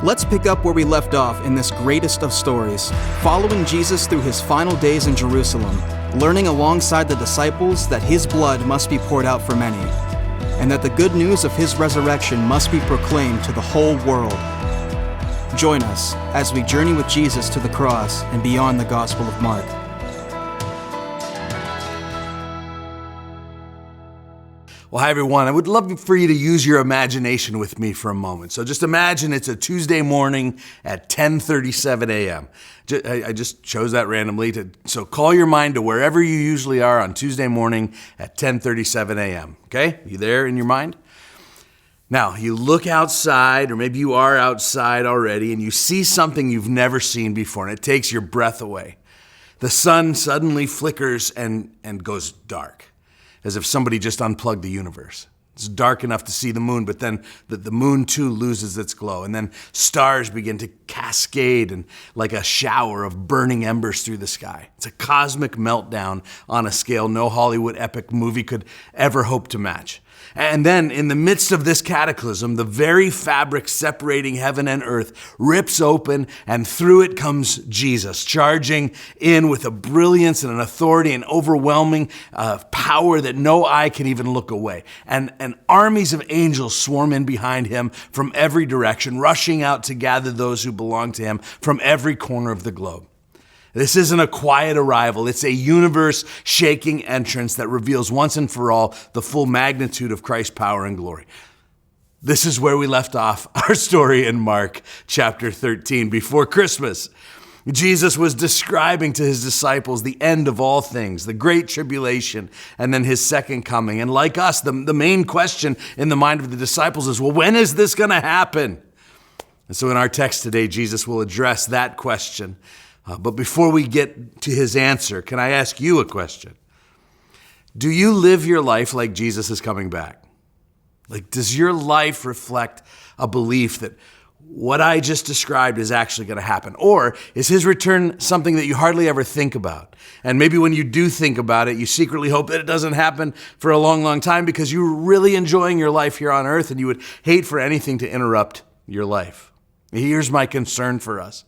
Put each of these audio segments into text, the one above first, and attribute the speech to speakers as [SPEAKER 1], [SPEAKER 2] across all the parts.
[SPEAKER 1] Let's pick up where we left off in this greatest of stories, following Jesus through his final days in Jerusalem, learning alongside the disciples that his blood must be poured out for many, and that the good news of his resurrection must be proclaimed to the whole world. Join us as we journey with Jesus to the cross and beyond the Gospel of Mark.
[SPEAKER 2] Well, hi, everyone. I would love for you to use your imagination with me for a moment. So just imagine it's a Tuesday morning at 10:37 a.m. I just chose that randomly. So call your mind to wherever you usually are on Tuesday morning at 10:37 a.m. Okay? You there in your mind? Now, you look outside, or maybe you are outside already, and you see something you've never seen before, and it takes your breath away. The sun suddenly flickers and goes dark, as if somebody just unplugged the universe. It's dark enough to see the moon, but then the moon too loses its glow. And then stars begin to cascade and like a shower of burning embers through the sky. It's a cosmic meltdown on a scale no Hollywood epic movie could ever hope to match. And then in the midst of this cataclysm, the very fabric separating heaven and earth rips open, and through it comes Jesus, charging in with a brilliance and an authority and overwhelming power that no eye can even look away. And armies of angels swarm in behind him from every direction, rushing out to gather those who belong to him from every corner of the globe. This isn't a quiet arrival. It's a universe-shaking entrance that reveals once and for all the full magnitude of Christ's power and glory. This is where we left off our story in Mark chapter 13 before Christmas. Jesus was describing to his disciples the end of all things, the great tribulation, and then his second coming. And like us, the main question in the mind of the disciples is, well, when is this going to happen? And so in our text today, Jesus will address that question. But before we get to his answer, can I ask you a question? Do you live your life like Jesus is coming back? Like, does your life reflect a belief that what I just described is actually going to happen? Or is his return something that you hardly ever think about? And maybe when you do think about it, you secretly hope that it doesn't happen for a long, long time because you're really enjoying your life here on earth and you would hate for anything to interrupt your life. Here's my concern for us.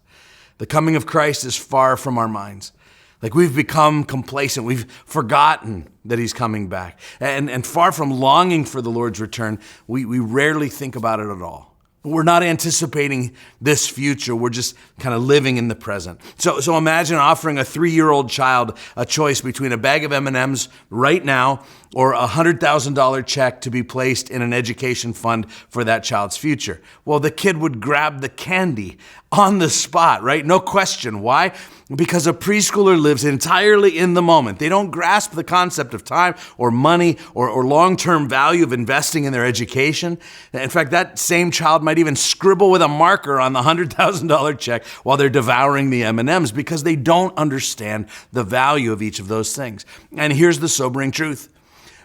[SPEAKER 2] The coming of Christ is far from our minds. Like, we've become complacent. We've forgotten that he's coming back. And far from longing for the Lord's return, we rarely think about it at all. We're not anticipating this future. We're just kind of living in the present. So imagine offering a 3-year-old child a choice between a bag of M&Ms right now or a $100,000 check to be placed in an education fund for that child's future. Well, the kid would grab the candy on the spot, right? No question. Why? Because a preschooler lives entirely in the moment. They don't grasp the concept of time or money or long-term value of investing in their education. In fact, that same child might even scribble with a marker on the $100,000 check while they're devouring the M&Ms because they don't understand the value of each of those things. And here's the sobering truth.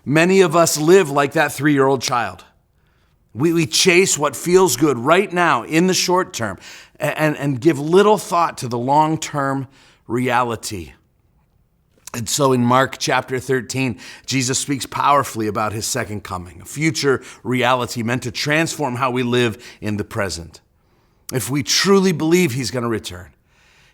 [SPEAKER 2] Many of us live like that 3-year-old child. We chase what feels good right now in the short term and give little thought to the long-term reality. And so in Mark chapter 13, Jesus speaks powerfully about his second coming, a future reality meant to transform how we live in the present. If we truly believe he's going to return,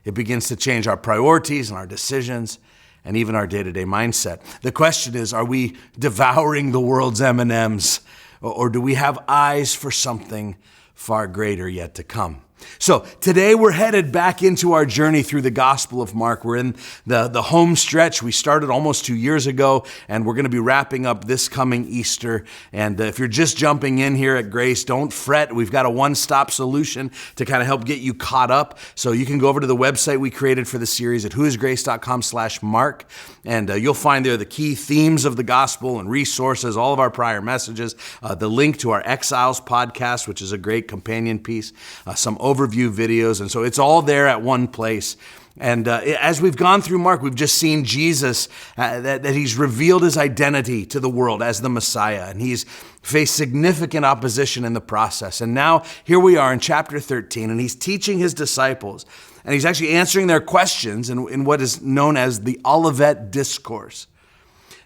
[SPEAKER 2] it begins to change our priorities and our decisions and even our day-to-day mindset. The question is, are we devouring the world's M&Ms, or do we have eyes for something far greater yet to come? So today we're headed back into our journey through the Gospel of Mark. We're in the home stretch. We started almost 2 years ago, and we're going to be wrapping up this coming Easter. And if you're just jumping in here at Grace, don't fret. We've got a one-stop solution to kind of help get you caught up. So you can go over to the website we created for the series at whoisgrace.com/Mark, and you'll find there the key themes of the gospel and resources, all of our prior messages, the link to our Exiles podcast, which is a great companion piece, some overview videos. And so it's all there at one place. And as we've gone through Mark, we've just seen Jesus, that he's revealed his identity to the world as the Messiah. And he's faced significant opposition in the process. And now here we are in chapter 13, and he's teaching his disciples. And he's actually answering their questions in what is known as the Olivet Discourse.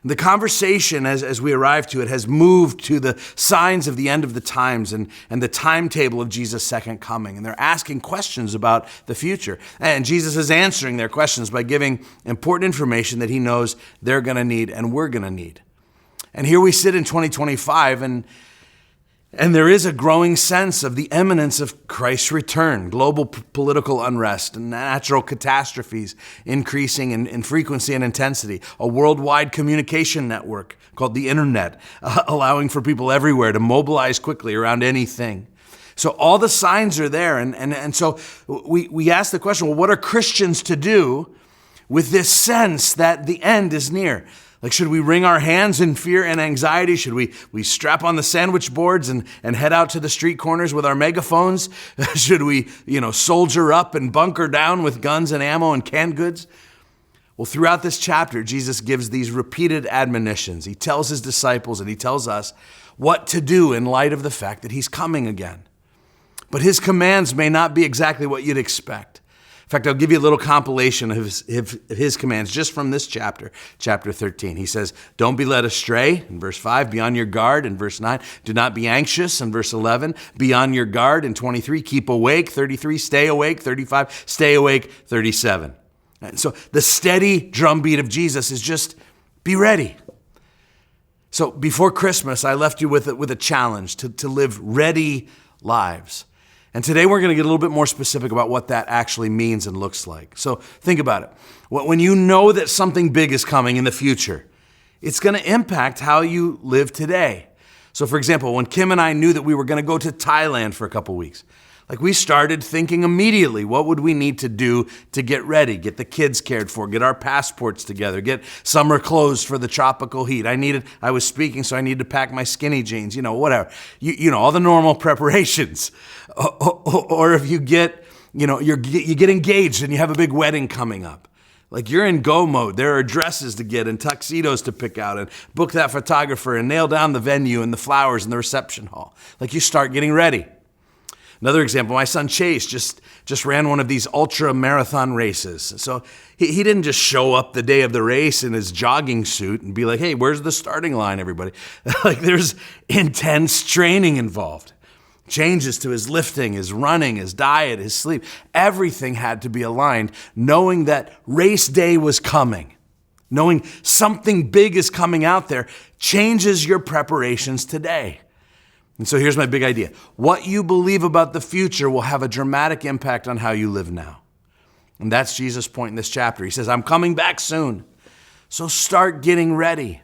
[SPEAKER 2] The conversation, as we arrive to it, has moved to the signs of the end of the times and the timetable of Jesus' second coming. And they're asking questions about the future. And Jesus is answering their questions by giving important information that he knows they're going to need and we're going to need. And here we sit in 2025, and there is a growing sense of the imminence of Christ's return, global political unrest and natural catastrophes increasing in frequency and intensity, a worldwide communication network called the internet, allowing for people everywhere to mobilize quickly around anything. So all the signs are there. And so we ask the question, well, what are Christians to do with this sense that the end is near? Like, should we wring our hands in fear and anxiety? Should we strap on the sandwich boards and head out to the street corners with our megaphones? Should we, soldier up and bunker down with guns and ammo and canned goods? Well, throughout this chapter, Jesus gives these repeated admonitions. He tells his disciples and he tells us what to do in light of the fact that he's coming again. But his commands may not be exactly what you'd expect. In fact, I'll give you a little compilation of his commands just from this chapter 13. He says, don't be led astray, in verse 5, be on your guard, in verse 9. Do not be anxious, in verse 11. Be on your guard, in 23. Keep awake, 33. Stay awake, 35. Stay awake, 37. And so the steady drumbeat of Jesus is just be ready. So before Christmas, I left you with a challenge to live ready lives. And today we're going to get a little bit more specific about what that actually means and looks like. So think about it. When you know that something big is coming in the future, it's going to impact how you live today. So for example, when Kim and I knew that we were going to go to Thailand for a couple weeks, we started thinking immediately, what would we need to do to get ready, get the kids cared for, get our passports together, get summer clothes for the tropical heat. I was speaking, so I needed to pack my skinny jeans, whatever. All the normal preparations. Or if you get, you get engaged and you have a big wedding coming up. You're in go mode. There are dresses to get and tuxedos to pick out and book that photographer and nail down the venue and the flowers and the reception hall. You start getting ready. Another example, my son Chase just ran one of these ultra marathon races. So he didn't just show up the day of the race in his jogging suit and be like, hey, where's the starting line, everybody? There's intense training involved. Changes to his lifting, his running, his diet, his sleep. Everything had to be aligned, knowing that race day was coming. Knowing something big is coming out there changes your preparations today. And so here's my big idea. What you believe about the future will have a dramatic impact on how you live now. And that's Jesus' point in this chapter. He says, I'm coming back soon. So start getting ready.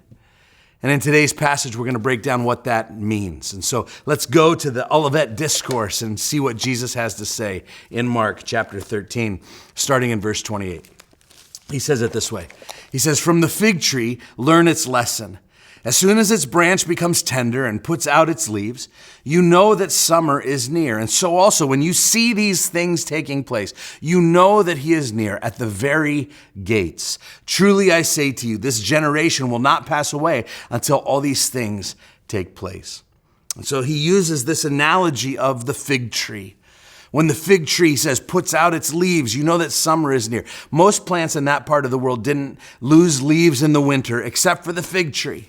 [SPEAKER 2] And in today's passage, we're going to break down what that means. And so let's go to the Olivet Discourse and see what Jesus has to say in Mark chapter 13, starting in verse 28. He says it this way. He says, from the fig tree, learn its lesson. As soon as its branch becomes tender and puts out its leaves, you know that summer is near. And so also, when you see these things taking place, you know that he is near at the very gates. Truly, I say to you, this generation will not pass away until all these things take place. And so he uses this analogy of the fig tree. When the fig tree says puts out its leaves, you know that summer is near. Most plants in that part of the world didn't lose leaves in the winter, except for the fig tree.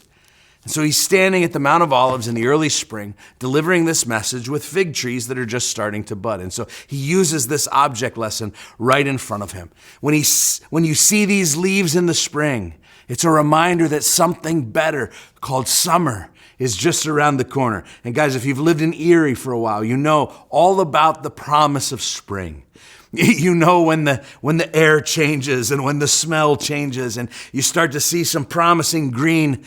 [SPEAKER 2] And so he's standing at the Mount of Olives in the early spring, delivering this message with fig trees that are just starting to bud. And so he uses this object lesson right in front of him. When you see these leaves in the spring, it's a reminder that something better called summer is just around the corner. And guys, if you've lived in Erie for a while, you know all about the promise of spring. You know when the air changes and when the smell changes and you start to see some promising green,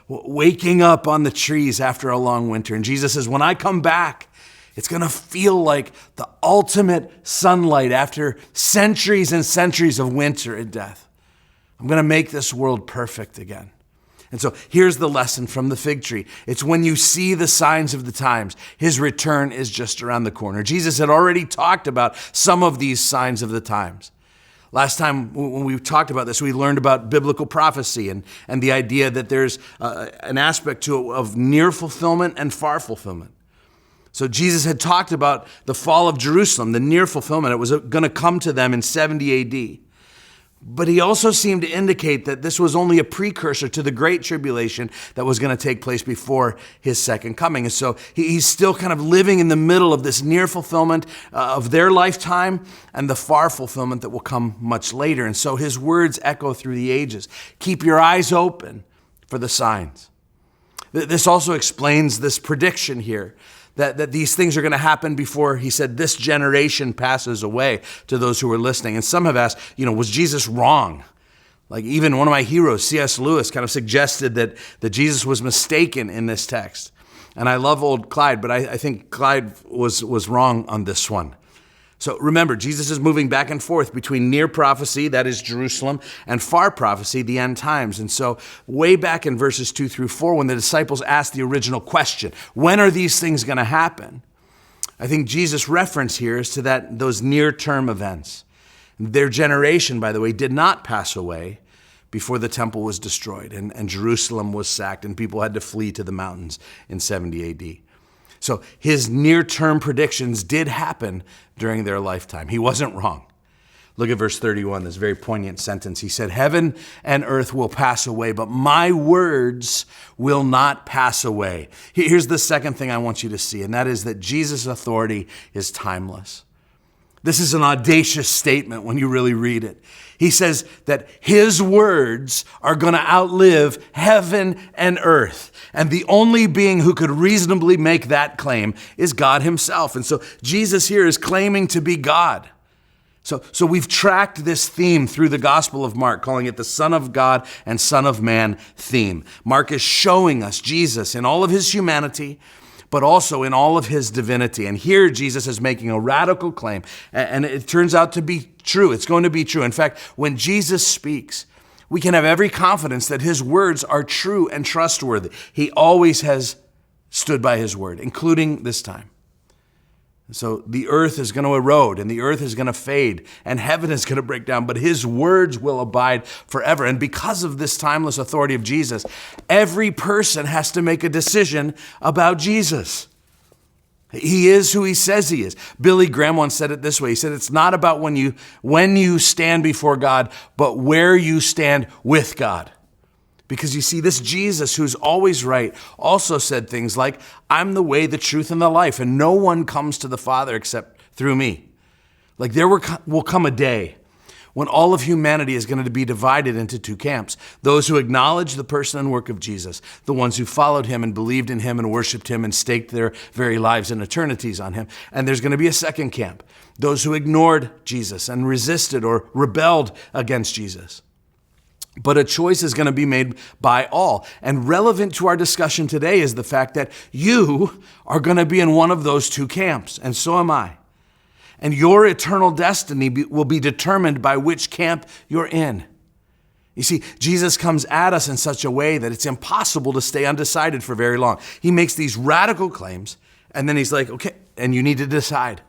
[SPEAKER 2] waking up on the trees after a long winter. And Jesus says, when I come back, it's going to feel like the ultimate sunlight after centuries and centuries of winter and death. I'm going to make this world perfect again. And so here's the lesson from the fig tree. It's when you see the signs of the times, his return is just around the corner. Jesus had already talked about some of these signs of the times. Last time when we talked about this, we learned about biblical prophecy and the idea that there's an aspect to it of near fulfillment and far fulfillment. So Jesus had talked about the fall of Jerusalem, the near fulfillment. It was going to come to them in 70 AD. But he also seemed to indicate that this was only a precursor to the great tribulation that was going to take place before his second coming. And so he's still kind of living in the middle of this near fulfillment of their lifetime and the far fulfillment that will come much later. And so his words echo through the ages. Keep your eyes open for the signs. This also explains this prediction here, that these things are going to happen before, he said, this generation passes away, to those who are listening. And some have asked, was Jesus wrong? Like even one of my heroes, C.S. Lewis, kind of suggested that Jesus was mistaken in this text. And I love old Clyde, but I think Clyde was wrong on this one. So remember, Jesus is moving back and forth between near prophecy, that is Jerusalem, and far prophecy, the end times. And so way back in verses 2-4, when the disciples asked the original question, when are these things going to happen? I think Jesus' reference here is to those near-term events. Their generation, by the way, did not pass away before the temple was destroyed and Jerusalem was sacked and people had to flee to the mountains in 70 A.D. So his near-term predictions did happen during their lifetime. He wasn't wrong. Look at verse 31, this very poignant sentence. He said, heaven and earth will pass away, but my words will not pass away. Here's the second thing I want you to see, and that is that Jesus' authority is timeless. This is an audacious statement when you really read it. He says that his words are going to outlive heaven and earth. And the only being who could reasonably make that claim is God himself. And so Jesus here is claiming to be God. So we've tracked this theme through the Gospel of Mark, calling it the Son of God and Son of Man theme. Mark is showing us Jesus in all of his humanity, but also in all of his divinity. And here Jesus is making a radical claim, and it turns out to be true. It's going to be true. In fact, when Jesus speaks, we can have every confidence that his words are true and trustworthy. He always has stood by his word, including this time. So the earth is going to erode and the earth is going to fade and heaven is going to break down, but his words will abide forever. And because of this timeless authority of Jesus, every person has to make a decision about Jesus. He is who he says he is. Billy Graham once said it this way. He said, it's not about when you stand before God, but where you stand with God. Because you see, this Jesus, who's always right, also said things like, I'm the way, the truth, and the life, and no one comes to the Father except through me. Like there will come a day when all of humanity is going to be divided into two camps. Those who acknowledge the person and work of Jesus, the ones who followed him and believed in him and worshiped him and staked their very lives and eternities on him. And there's going to be a second camp, those who ignored Jesus and resisted or rebelled against Jesus. But a choice is going to be made by all. And relevant to our discussion today is the fact that you are going to be in one of those two camps, and so am I. And your eternal destiny will be determined by which camp you're in. You see, Jesus comes at us in such a way that it's impossible to stay undecided for very long. He makes these radical claims, and then he's like, okay, and you need to decide.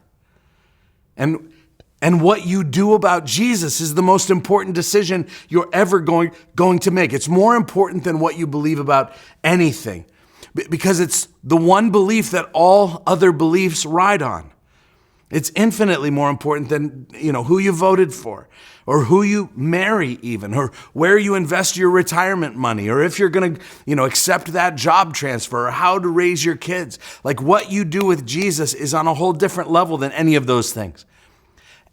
[SPEAKER 2] And what you do about Jesus is the most important decision you're ever going to make. It's more important than what you believe about anything, because it's the one belief that all other beliefs ride on. It's infinitely more important than, who you voted for, or who you marry even, or where you invest your retirement money, or if you're going to, accept that job transfer, or how to raise your kids. Like what you do with Jesus is on a whole different level than any of those things.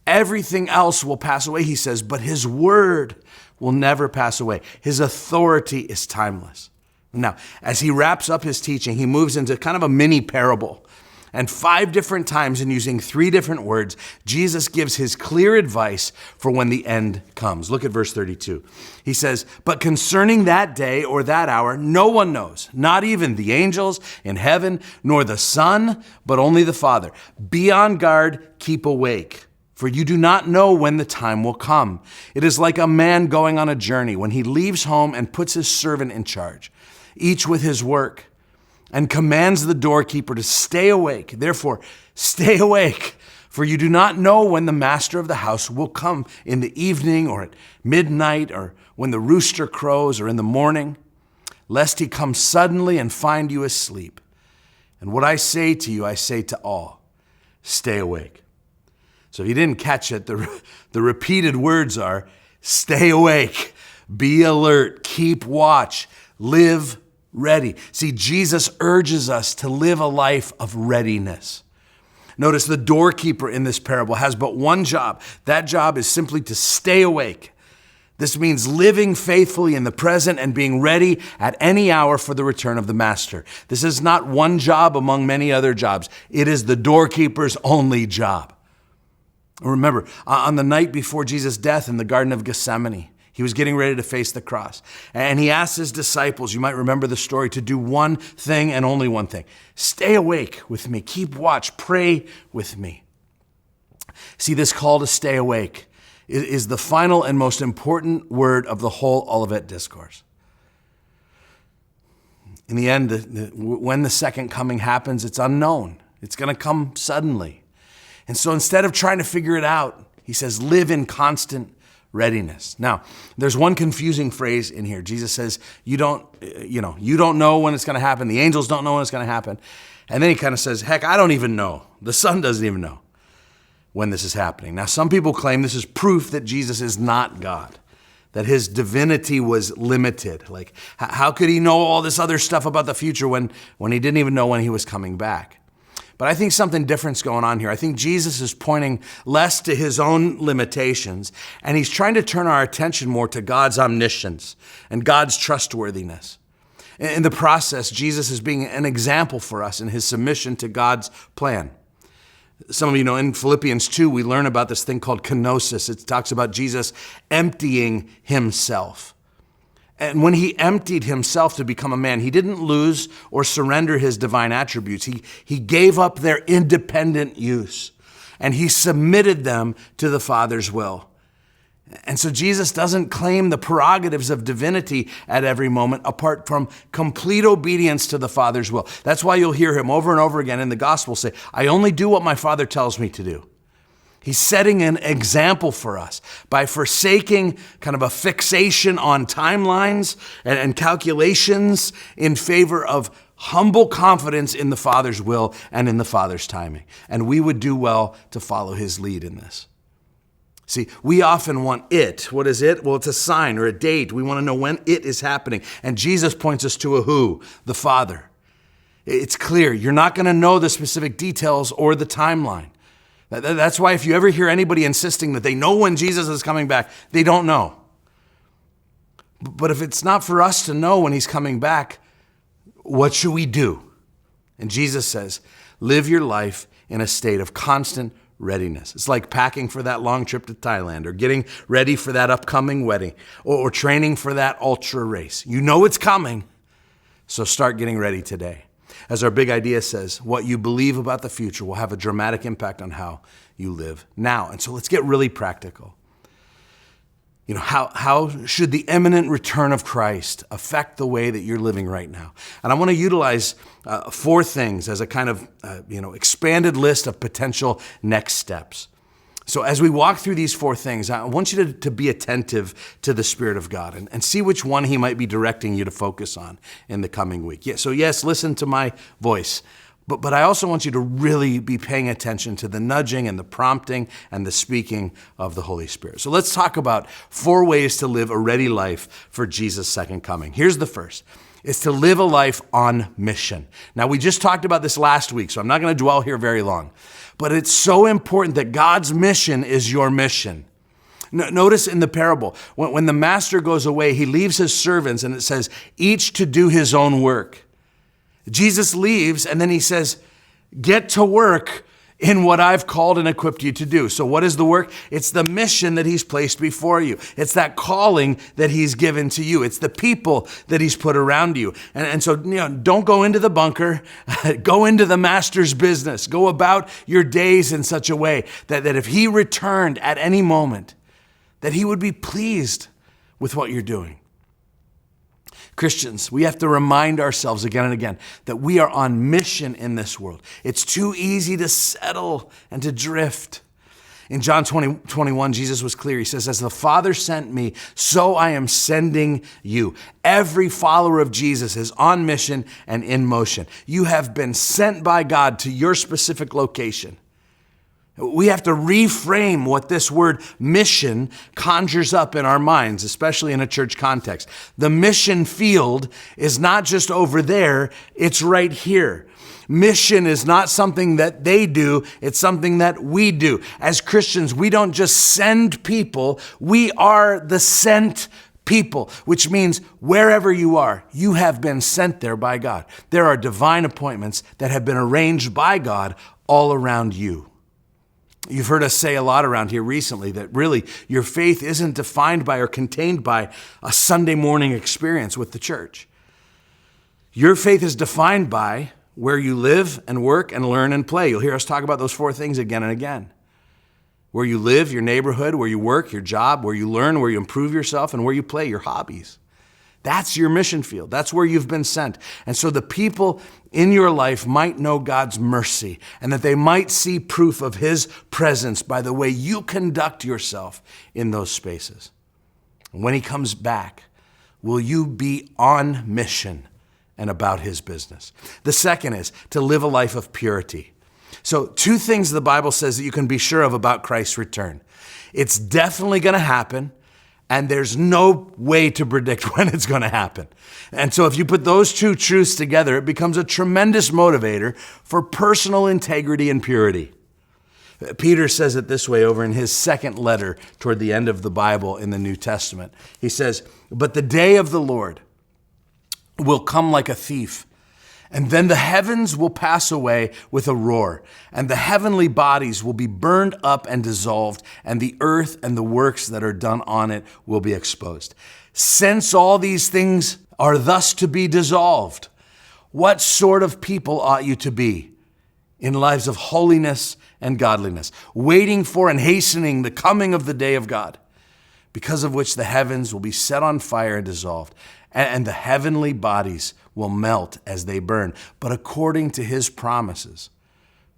[SPEAKER 2] Everything else will pass away, he says, but his word will never pass away. His authority is timeless. Now, as he wraps up his teaching, he moves into kind of a mini parable. And 5 different times, and using 3 different words, Jesus gives his clear advice for when the end comes. Look at verse 32. He says, but concerning that day or that hour, no one knows, not even the angels in heaven, nor the Son, but only the Father. Be on guard, keep awake. For you do not know when the time will come. It is like a man going on a journey when he leaves home and puts his servant in charge, each with his work, and commands the doorkeeper to stay awake. Therefore, stay awake, for you do not know when the master of the house will come, in the evening or at midnight or when the rooster crows or in the morning, lest he come suddenly and find you asleep. And what I say to you, I say to all, stay awake. So if you didn't catch it, the repeated words are, Stay awake, be alert, keep watch, live ready. See, Jesus urges us to live a life of readiness. Notice the doorkeeper in this parable has but one job. That job is simply to stay awake. This means living faithfully in the present and being ready at any hour for the return of the master. This is not one job among many other jobs. It is the doorkeeper's only job. Remember, on the night before Jesus' death in the Garden of Gethsemane, he was getting ready to face the cross. And he asked his disciples, you might remember the story, to do one thing and only one thing. Stay awake with me. Keep watch. Pray with me. See, this call to stay awake is the final and most important word of the whole Olivet Discourse. In the end, when the second coming happens, it's unknown. It's going to come suddenly. And so instead of trying to figure it out, he says, live in constant readiness. Now, there's one confusing phrase in here. Jesus says, you don't know when it's going to happen. The angels don't know when it's going to happen. And then he kind of says, heck, I don't even know. The Son doesn't even know when this is happening. Now, some people claim this is proof that Jesus is not God, that his divinity was limited. Like, how could he know all this other stuff about the future when he didn't even know when he was coming back? But I think something different's going on here. I think Jesus is pointing less to his own limitations, and he's trying to turn our attention more to God's omniscience and God's trustworthiness. In the process, Jesus is being an example for us in his submission to God's plan. Some of you know in Philippians 2, we learn about this thing called kenosis. It talks about Jesus emptying himself. And when he emptied himself to become a man, he didn't lose or surrender his divine attributes. He gave up their independent use, and he submitted them to the Father's will. And so Jesus doesn't claim the prerogatives of divinity at every moment apart from complete obedience to the Father's will. That's why you'll hear him over and over again in the gospel say, I only do what my Father tells me to do. He's setting an example for us by forsaking kind of a fixation on timelines and calculations in favor of humble confidence in the Father's will and in the Father's timing. And we would do well to follow his lead in this. See, we often want it. What is it? Well, it's a sign or a date. We want to know when it is happening. And Jesus points us to a who? The Father. It's clear. You're not going to know the specific details or the timeline. That's why if you ever hear anybody insisting that they know when Jesus is coming back, they don't know. But if it's not for us to know when he's coming back, what should we do? And Jesus says, live your life in a state of constant readiness. It's like packing for that long trip to Thailand or getting ready for that upcoming wedding or training for that ultra race. You know it's coming, so start getting ready today. As our big idea says, what you believe about the future will have a dramatic impact on how you live now. And so let's get really practical. You know, how should the imminent return of Christ affect the way that you're living right now? And I want to utilize 4 things as a kind of expanded list of potential next steps. So as we walk through these 4 things, I want you to be attentive to the Spirit of God and see which one he might be directing you to focus on in the coming week. Yeah, so yes, listen to my voice. But I also want you to really be paying attention to the nudging and the prompting and the speaking of the Holy Spirit. So let's talk about 4 ways to live a ready life for Jesus' second coming. Here's the first. It's to live a life on mission. Now, we just talked about this last week, so I'm not going to dwell here very long. But it's so important that God's mission is your mission. Notice in the parable, when the master goes away, he leaves his servants, and it says, each to do his own work. Jesus leaves, and then he says, get to work in what I've called and equipped you to do. So what is the work? It's the mission that he's placed before you. It's that calling that he's given to you. It's the people that he's put around you. And so, don't go into the bunker. Go into the master's business. Go about your days in such a way that if he returned at any moment, that he would be pleased with what you're doing. Christians, we have to remind ourselves again and again that we are on mission in this world. It's too easy to settle and to drift. In John 20:21, Jesus was clear. He says, as the Father sent me, so I am sending you. Every follower of Jesus is on mission and in motion. You have been sent by God to your specific location. We have to reframe what this word mission conjures up in our minds, especially in a church context. The mission field is not just over there, it's right here. Mission is not something that they do, it's something that we do. As Christians, we don't just send people, we are the sent people, which means wherever you are, you have been sent there by God. There are divine appointments that have been arranged by God all around you. You've heard us say a lot around here recently that really your faith isn't defined by or contained by a Sunday morning experience with the church. Your faith is defined by where you live and work and learn and play. You'll hear us talk about those four things again and again. Where you live, your neighborhood, where you work, your job, where you learn, where you improve yourself, and where you play, your hobbies. That's your mission field. That's where you've been sent. And so the people in your life might know God's mercy and that they might see proof of his presence by the way you conduct yourself in those spaces. And when he comes back, will you be on mission and about his business? The second is to live a life of purity. So two things the Bible says that you can be sure of about Christ's return. It's definitely going to happen, and there's no way to predict when it's going to happen. And so if you put those two truths together, it becomes a tremendous motivator for personal integrity and purity. Peter says it this way over in his second letter toward the end of the Bible in the New Testament. He says, "But the day of the Lord will come like a thief, and then the heavens will pass away with a roar, and the heavenly bodies will be burned up and dissolved, and the earth and the works that are done on it will be exposed. Since all these things are thus to be dissolved, what sort of people ought you to be in lives of holiness and godliness, waiting for and hastening the coming of the day of God, because of which the heavens will be set on fire and dissolved, and the heavenly bodies will melt as they burn. But according to his promises,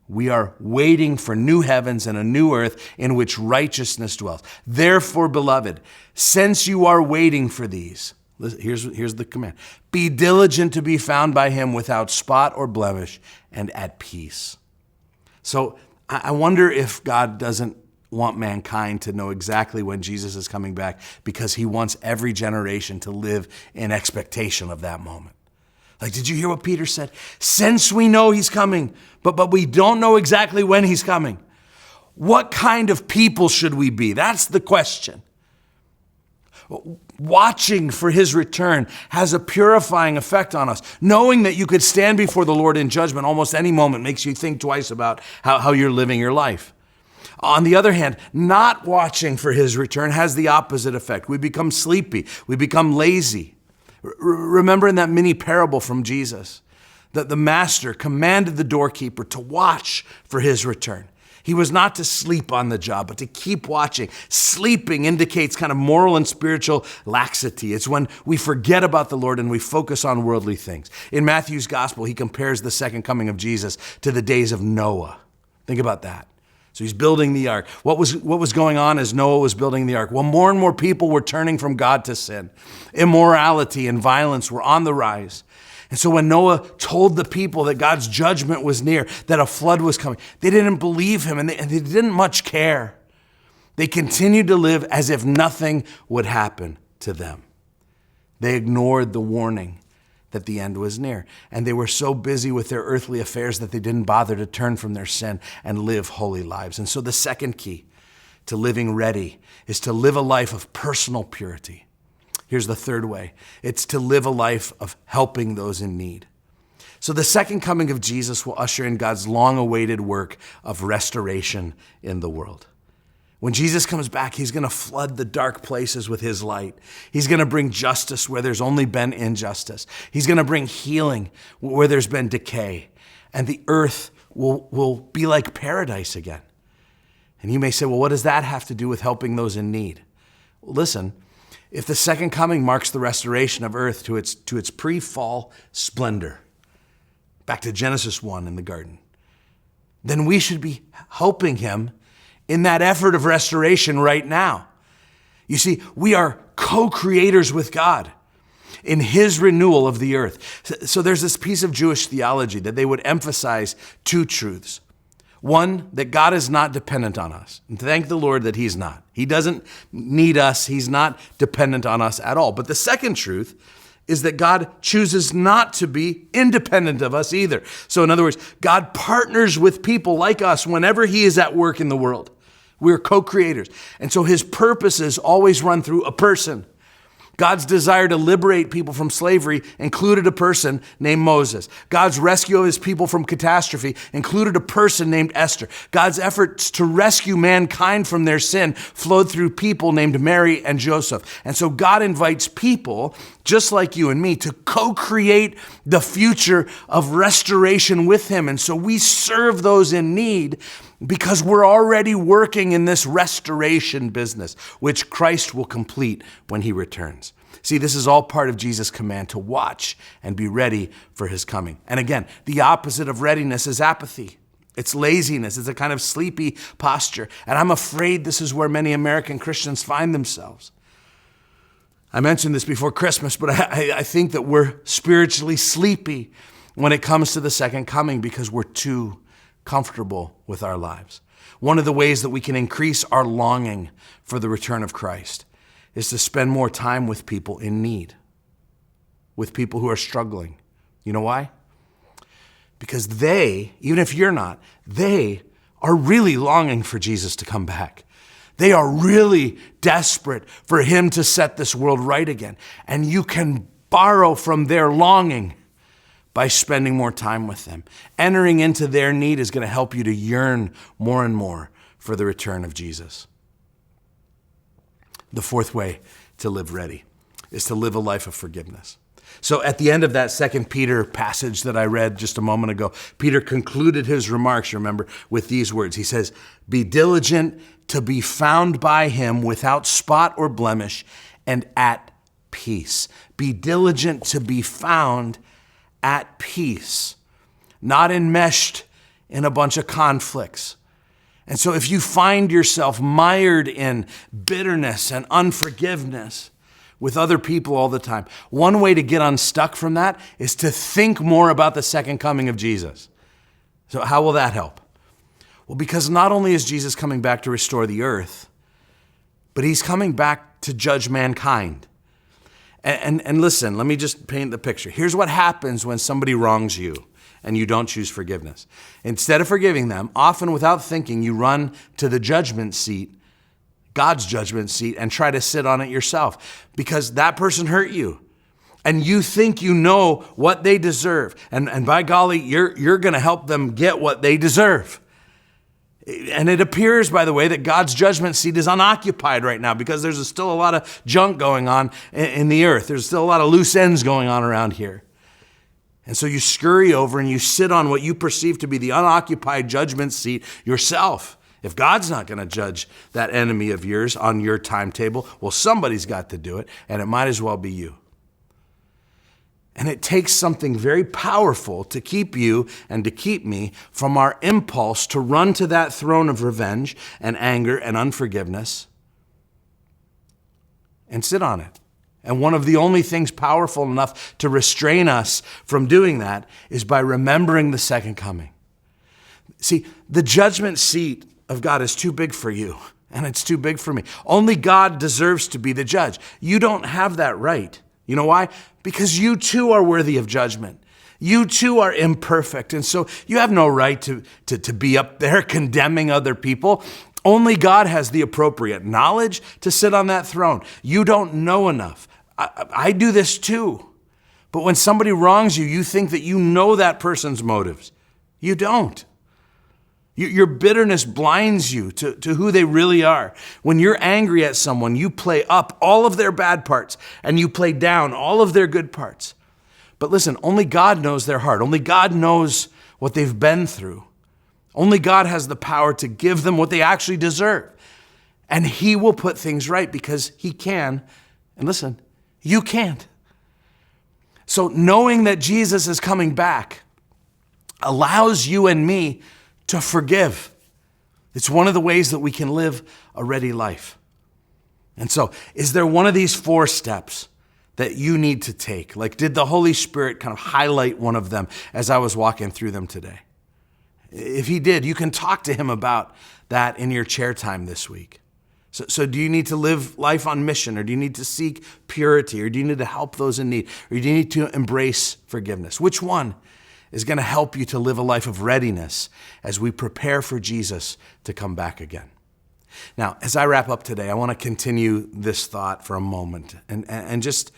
[SPEAKER 2] we are waiting for new heavens and a new earth in which righteousness dwells. Therefore, beloved, since you are waiting for these," here's the command, "be diligent to be found by him without spot or blemish and at peace." So I wonder if God doesn't want mankind to know exactly when Jesus is coming back, because he wants every generation to live in expectation of that moment. Like, did you hear what Peter said? Since we know he's coming, but we don't know exactly when he's coming, what kind of people should we be? That's the question. Watching for his return has a purifying effect on us. Knowing that you could stand before the Lord in judgment almost any moment makes you think twice about how you're living your life. On the other hand, not watching for his return has the opposite effect. We become sleepy. We become lazy. Remember in that mini parable from Jesus, that the master commanded the doorkeeper to watch for his return. He was not to sleep on the job, but to keep watching. Sleeping indicates kind of moral and spiritual laxity. It's when we forget about the Lord and we focus on worldly things. In Matthew's gospel, he compares the second coming of Jesus to the days of Noah. Think about that. So he's building the ark. What was going on as Noah was building the ark? Well, more and more people were turning from God to sin. Immorality and violence were on the rise. And so when Noah told the people that God's judgment was near, that a flood was coming, they didn't believe him and they didn't much care. They continued to live as if nothing would happen to them. They ignored the warning that the end was near. And they were so busy with their earthly affairs that they didn't bother to turn from their sin and live holy lives. And so the second key to living ready is to live a life of personal purity. Here's the third way. It's to live a life of helping those in need. So the second coming of Jesus will usher in God's long-awaited work of restoration in the world. When Jesus comes back, he's going to flood the dark places with his light. He's going to bring justice where there's only been injustice. He's going to bring healing where there's been decay. And the earth will be like paradise again. And you may say, well, what does that have to do with helping those in need? Well, listen, if the second coming marks the restoration of earth to its pre-fall splendor, back to Genesis 1 in the garden, then we should be helping him in that effort of restoration right now. You see, we are co-creators with God in his renewal of the earth. So there's this piece of Jewish theology that they would emphasize two truths. One, that God is not dependent on us. And thank the Lord that he's not. He doesn't need us. He's not dependent on us at all. But the second truth is that God chooses not to be independent of us either. So in other words, God partners with people like us whenever he is at work in the world. We're co-creators. And so his purposes always run through a person. God's desire to liberate people from slavery included a person named Moses. God's rescue of his people from catastrophe included a person named Esther. God's efforts to rescue mankind from their sin flowed through people named Mary and Joseph. And so God invites people, just like you and me, to co-create the future of restoration with him. And so we serve those in need because we're already working in this restoration business, which Christ will complete when he returns. See, this is all part of Jesus' command to watch and be ready for his coming. And again, the opposite of readiness is apathy. It's laziness. It's a kind of sleepy posture. And I'm afraid this is where many American Christians find themselves. I mentioned this before Christmas, but I think that we're spiritually sleepy when it comes to the second coming because we're too comfortable with our lives. One of the ways that we can increase our longing for the return of Christ is to spend more time with people in need, with people who are struggling. You know why? Because they, even if you're not, they are really longing for Jesus to come back. They are really desperate for him to set this world right again. And you can borrow from their longing by spending more time with them. Entering into their need is going to help you to yearn more and more for the return of Jesus. The fourth way to live ready is to live a life of forgiveness. So at the end of that 2 Peter passage that I read just a moment ago, Peter concluded his remarks, remember, with these words. He says, "Be diligent to be found by him without spot or blemish and at peace." Be diligent to be found at peace, not enmeshed in a bunch of conflicts. And so if you find yourself mired in bitterness and unforgiveness with other people all the time, one way to get unstuck from that is to think more about the second coming of Jesus. So how will that help? Well, because not only is Jesus coming back to restore the earth, but he's coming back to judge mankind. And listen, let me just paint the picture. Here's what happens when somebody wrongs you and you don't choose forgiveness. Instead of forgiving them, often without thinking, you run to the judgment seat, God's judgment seat, and try to sit on it yourself because that person hurt you. And you think you know what they deserve. And by golly, you're going to help them get what they deserve. And it appears, by the way, that God's judgment seat is unoccupied right now because there's still a lot of junk going on in the earth. There's still a lot of loose ends going on around here. And so you scurry over and you sit on what you perceive to be the unoccupied judgment seat yourself. If God's not going to judge that enemy of yours on your timetable, well, somebody's got to do it, and it might as well be you. And it takes something very powerful to keep you and to keep me from our impulse to run to that throne of revenge and anger and unforgiveness and sit on it. And one of the only things powerful enough to restrain us from doing that is by remembering the second coming. See, the judgment seat of God is too big for you, and it's too big for me. Only God deserves to be the judge. You don't have that right. You know why? Because you too are worthy of judgment. You too are imperfect. And so you have no right to be up there condemning other people. Only God has the appropriate knowledge to sit on that throne. You don't know enough. I do this too. But when somebody wrongs you, you think that you know that person's motives. You don't. Your bitterness blinds you to who they really are. When you're angry at someone, you play up all of their bad parts and you play down all of their good parts. But listen, only God knows their heart. Only God knows what they've been through. Only God has the power to give them what they actually deserve. And he will put things right because he can. And listen, you can't. So knowing that Jesus is coming back allows you and me to forgive. It's one of the ways that we can live a ready life. And so, is there one of these 4 steps that you need to take? Like, did the Holy Spirit kind of highlight one of them as I was walking through them today? If he did, you can talk to him about that in your chair time this week. So do you need to live life on mission, or do you need to seek purity, or do you need to help those in need, or do you need to embrace forgiveness? Which one is going to help you to live a life of readiness as we prepare for Jesus to come back again? Now, as I wrap up today, I want to continue this thought for a moment and just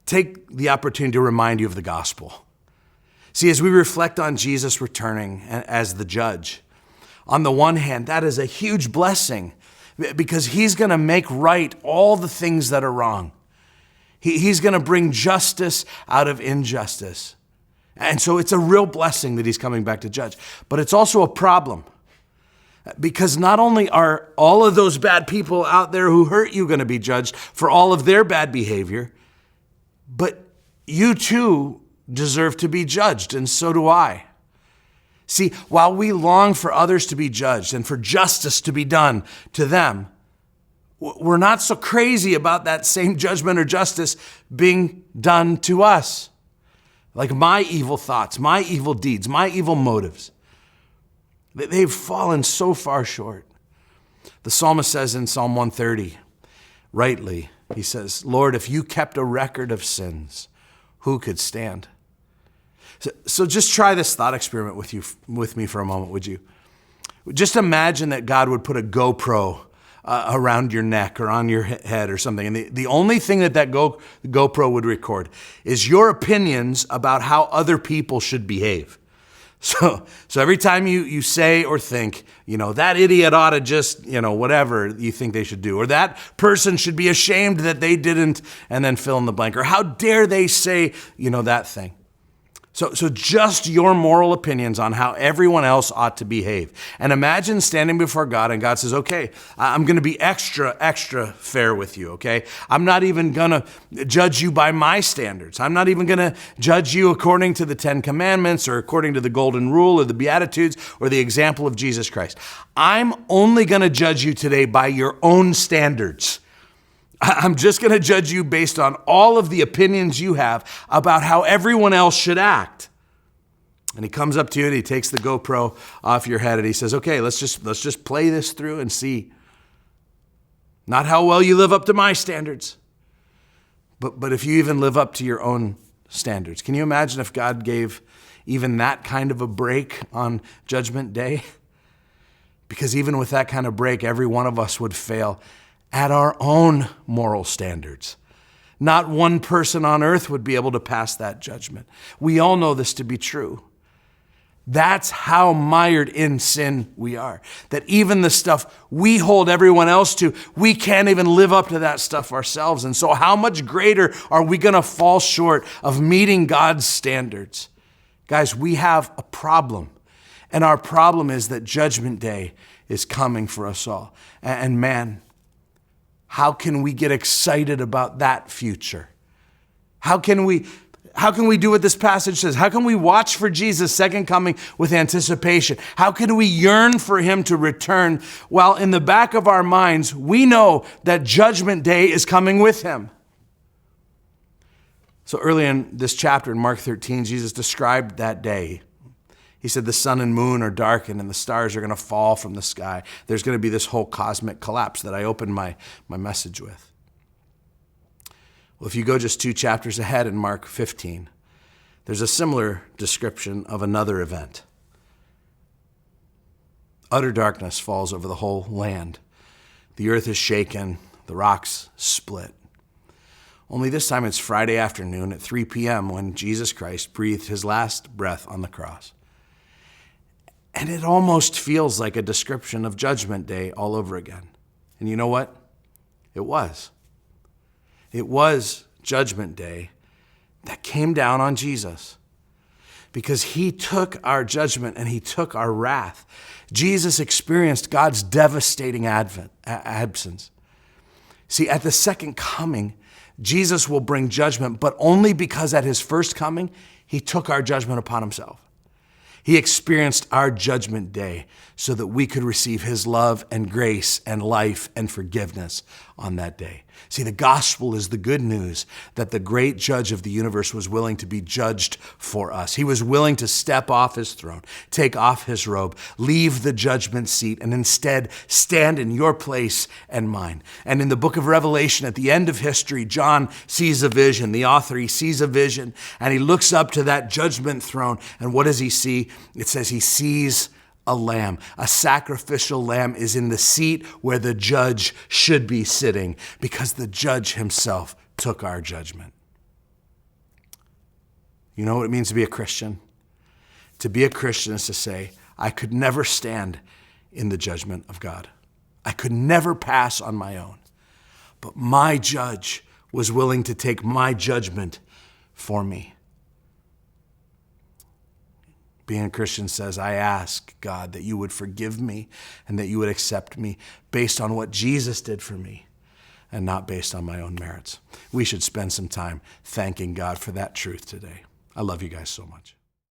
[SPEAKER 2] take the opportunity to remind you of the gospel. See, as we reflect on Jesus returning as the judge, on the one hand, that is a huge blessing because he's going to make right all the things that are wrong. He's going to bring justice out of injustice. And so it's a real blessing that he's coming back to judge. But it's also a problem because not only are all of those bad people out there who hurt you going to be judged for all of their bad behavior, but you too deserve to be judged, and so do I. See, while we long for others to be judged and for justice to be done to them, we're not so crazy about that same judgment or justice being done to us. Like my evil thoughts, my evil deeds, my evil motives. They've fallen so far short. The psalmist says in Psalm 130, rightly, he says, Lord, if you kept a record of sins, who could stand? So just try this thought experiment with me for a moment, would you? Just imagine that God would put a GoPro around your neck or on your head or something. And the only thing that GoPro would record is your opinions about how other people should behave. So every time you say or think, that idiot ought to just, whatever you think they should do, or that person should be ashamed that they didn't, and then fill in the blank, or how dare they say, that thing. So just your moral opinions on how everyone else ought to behave. And imagine standing before God and God says, okay, I'm going to be extra fair with you, okay? I'm not even going to judge you by my standards. I'm not even going to judge you according to the 10 Commandments or according to the Golden Rule or the Beatitudes or the example of Jesus Christ. I'm only going to judge you today by your own standards. I'm just going to judge you based on all of the opinions you have about how everyone else should act. And he comes up to you and he takes the GoPro off your head and he says, okay, let's just play this through and see. Not how well you live up to my standards, but if you even live up to your own standards. Can you imagine if God gave even that kind of a break on Judgment Day? Because even with that kind of break, every one of us would fail at our own moral standards. Not one person on earth would be able to pass that judgment. We all know this to be true. That's how mired in sin we are. That even the stuff we hold everyone else to, we can't even live up to that stuff ourselves. And so how much greater are we going to fall short of meeting God's standards? Guys, we have a problem. And our problem is that Judgment Day is coming for us all. And man, how can we get excited about that future? How can we do what this passage says? How can we watch for Jesus' second coming with anticipation? How can we yearn for him to return while in the back of our minds, we know that Judgment Day is coming with him? So early in this chapter in Mark 13, Jesus described that day. He said the sun and moon are darkened and the stars are going to fall from the sky. There's going to be this whole cosmic collapse that I opened my message with. Well, if you go just 2 chapters ahead in Mark 15, there's a similar description of another event. Utter darkness falls over the whole land. The earth is shaken, the rocks split. Only this time it's Friday afternoon at 3 p.m. when Jesus Christ breathed his last breath on the cross. And it almost feels like a description of Judgment Day all over again. And you know what? It was. It was Judgment Day that came down on Jesus because he took our judgment and he took our wrath. Jesus experienced God's devastating absence. See, at the second coming, Jesus will bring judgment, but only because at his first coming, he took our judgment upon himself. He experienced our Judgment Day so that we could receive his love and grace and life and forgiveness on that day. See, the gospel is the good news that the great judge of the universe was willing to be judged for us. He was willing to step off his throne, take off his robe, leave the judgment seat, and instead stand in your place and mine. And in the book of Revelation, at the end of history, John sees a vision. The author, he sees a vision, and he looks up to that judgment throne. And what does he see? It says he sees a lamb. A sacrificial lamb is in the seat where the judge should be sitting, because the judge himself took our judgment. You know what it means to be a Christian? To be a Christian is to say, I could never stand in the judgment of God. I could never pass on my own. But my judge was willing to take my judgment for me. Being a Christian says, I ask, God, that you would forgive me and that you would accept me based on what Jesus did for me and not based on my own merits. We should spend some time thanking God for that truth today. I love you guys so much.